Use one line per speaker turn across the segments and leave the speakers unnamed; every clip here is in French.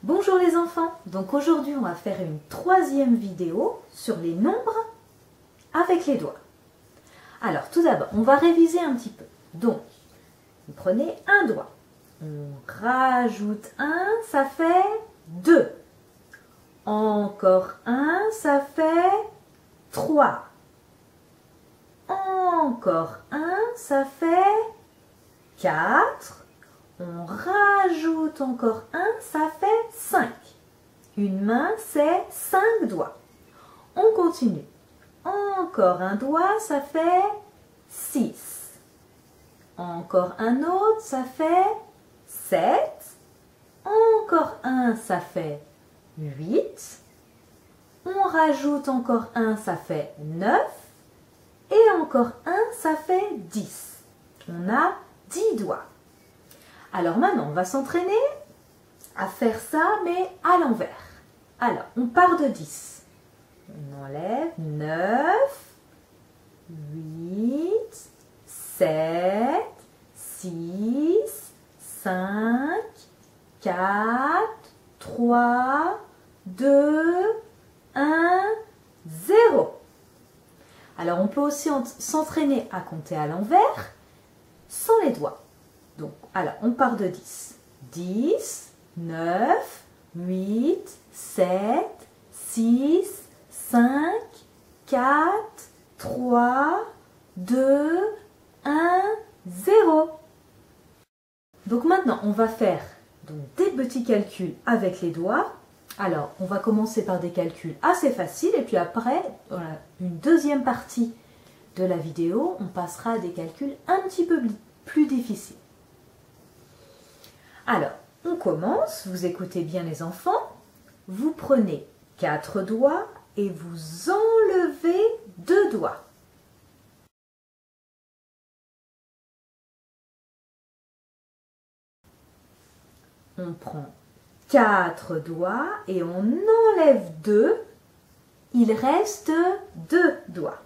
Bonjour les enfants, donc aujourd'hui on va faire une troisième vidéo sur les nombres avec les doigts. Alors tout d'abord, on va réviser un petit peu. Donc, vous prenez un doigt, on rajoute un, ça fait 2. Encore un, ça fait 3. Encore un, ça fait 4. On rajoute encore un, ça fait 5. Une main, c'est 5 doigts. On continue. Encore un doigt, ça fait 6. Encore un autre, ça fait 7. Encore un, ça fait 8. On rajoute encore un, ça fait 9. Et encore un, ça fait 10. On a 10 doigts. Alors maintenant, on va s'entraîner à faire ça, mais à l'envers. Alors, on part de 10. On enlève 9, 8, 7, 6, 5, 4, 3, 2, 1, 0. Alors, on peut aussi s'entraîner à compter à l'envers sans les doigts. Donc, alors, on part de 10. 10, 9, 8, 7, 6, 5, 4, 3, 2, 1, 0. Donc maintenant, on va faire des petits calculs avec les doigts. Alors, on va commencer par des calculs assez faciles et puis après, voilà, une deuxième partie de la vidéo, on passera à des calculs un petit peu plus difficiles. Alors, on commence, vous écoutez bien les enfants, vous prenez 4 doigts et vous enlevez 2 doigts. On prend 4 doigts et on enlève 2, il reste 2 doigts.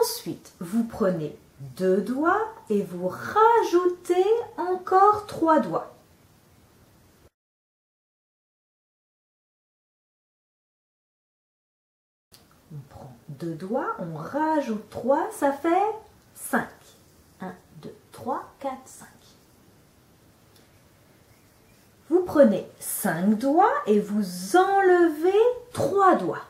Ensuite, vous prenez 2 doigts et vous rajoutez encore 3 doigts. On prend 2 doigts, on rajoute 3, ça fait 5. 1, 2, 3, 4, 5. Vous prenez 5 doigts et vous enlevez 3 doigts.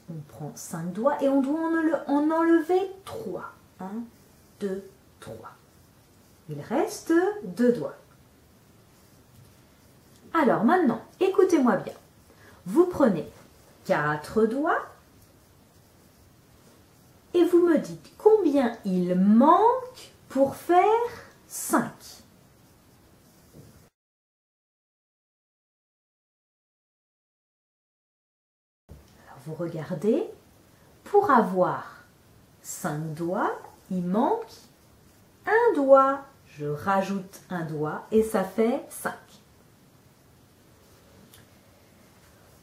On prend 5 doigts et on doit en enlever 3. 1, 2, 3. Il reste 2 doigts. Alors maintenant, écoutez-moi bien. Vous prenez 4 doigts et vous me dites combien il manque pour faire 5. Alors vous regardez, pour avoir 5 doigts, il manque un doigt. Je rajoute un doigt et ça fait 5.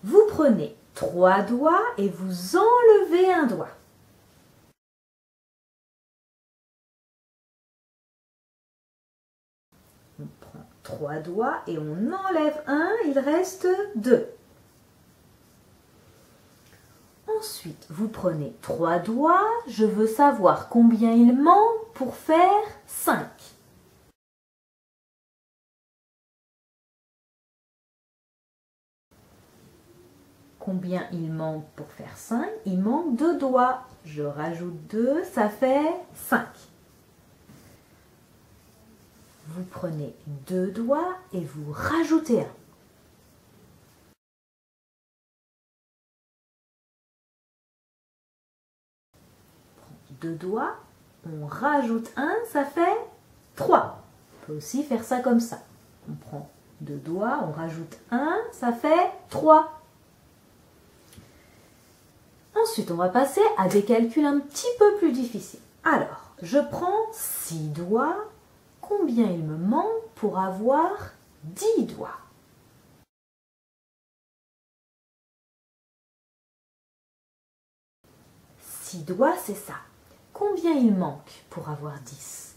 Vous prenez 3 doigts et vous enlevez un doigt. On prend 3 doigts et on enlève un, il reste 2. Ensuite, vous prenez 3 doigts, je veux savoir combien il manque pour faire 5. Combien il manque pour faire 5? Il manque 2 doigts. Je rajoute 2, ça fait 5. Vous prenez 2 doigts et vous rajoutez un. 2 doigts, on rajoute un, ça fait 3. On peut aussi faire ça comme ça. On prend 2 doigts, on rajoute un, ça fait 3. Ensuite, on va passer à des calculs un petit peu plus difficiles. Alors, je prends 6 doigts. Combien il me manque pour avoir 10 doigts? 6 doigts, c'est ça. combien il manque pour avoir 10?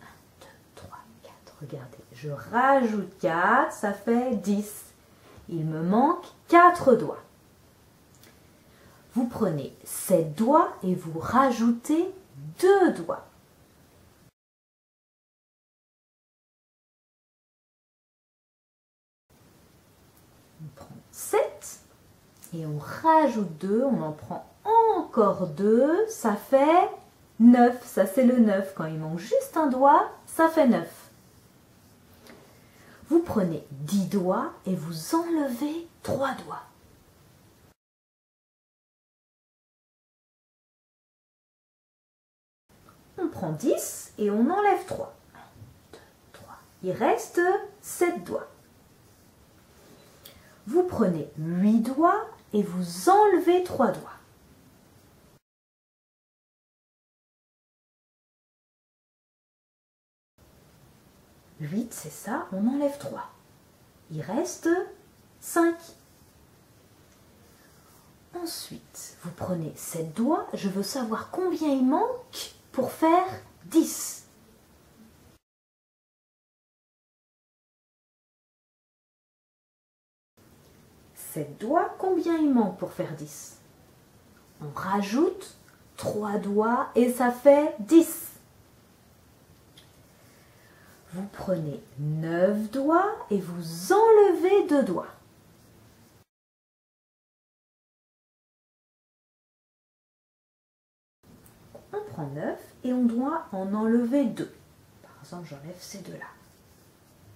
1, 2, 3, 4. Regardez, je rajoute 4, ça fait 10. Il me manque 4 doigts. Vous prenez 7 doigts et vous rajoutez 2 doigts. On prend 7 et on rajoute 2, on en prend encore 2, ça fait 9. Ça c'est le 9. Quand il manque juste un doigt, ça fait 9. Vous prenez 10 doigts et vous enlevez 3 doigts. On prend 10 et on enlève 3. 1, 2, 3. Il reste 7 doigts. Vous prenez 8 doigts et vous enlevez 3 doigts. « 8, c'est ça, on enlève 3. Il reste 5. Ensuite, vous prenez 7 doigts. Je veux savoir combien il manque pour faire 10. Sept doigts, combien il manque pour faire 10? On rajoute 3 doigts et ça fait 10. Vous prenez 9 doigts et vous enlevez 2 doigts. On prend 9 et on doit en enlever 2. Par exemple, j'enlève ces deux-là.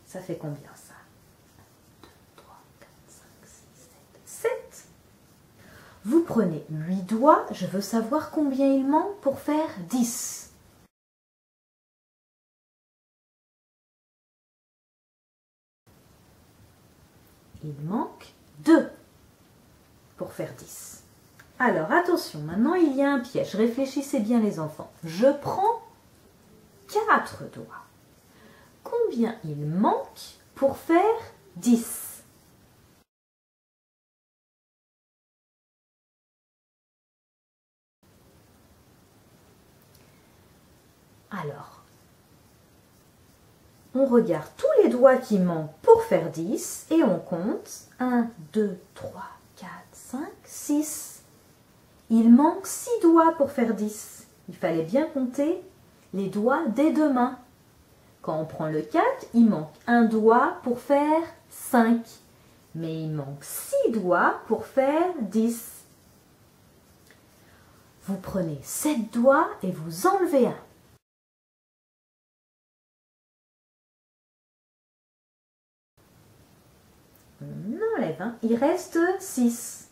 Ça fait combien ça? 1, 2, 3, 4, 5, 6, 7, 7. Vous prenez 8 doigts. Je veux savoir combien il manque pour faire 10. Il manque 2 pour faire 10. Alors, attention, maintenant il y a un piège. Réfléchissez bien les enfants. Je prends 4 doigts. Combien il manque pour faire 10? Alors, on regarde tous les doigts qui manquent pour faire 10 et on compte 1, 2, 3, 4, 5, 6. Il manque 6 doigts pour faire 10. Il fallait bien compter les doigts des deux mains. Quand on prend le 4, il manque un doigt pour faire 5. Mais il manque 6 doigts pour faire 10. Vous prenez 7 doigts et vous enlevez un. On enlève un. Il reste 6.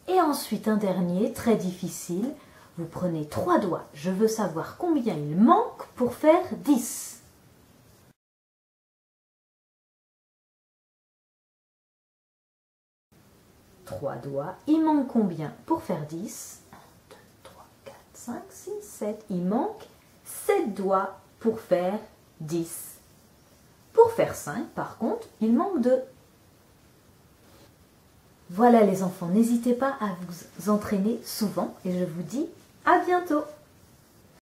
Et ensuite un dernier, très difficile. Vous prenez 3 doigts. Je veux savoir combien il manque pour faire 10. Trois doigts. Il manque combien pour faire 10? 1, 2, 3, 4, 5, 6, 7. Il manque 7 doigts pour faire 10. Pour faire 5, par contre, il manque 2. Voilà les enfants, n'hésitez pas à vous entraîner souvent et je vous dis à bientôt.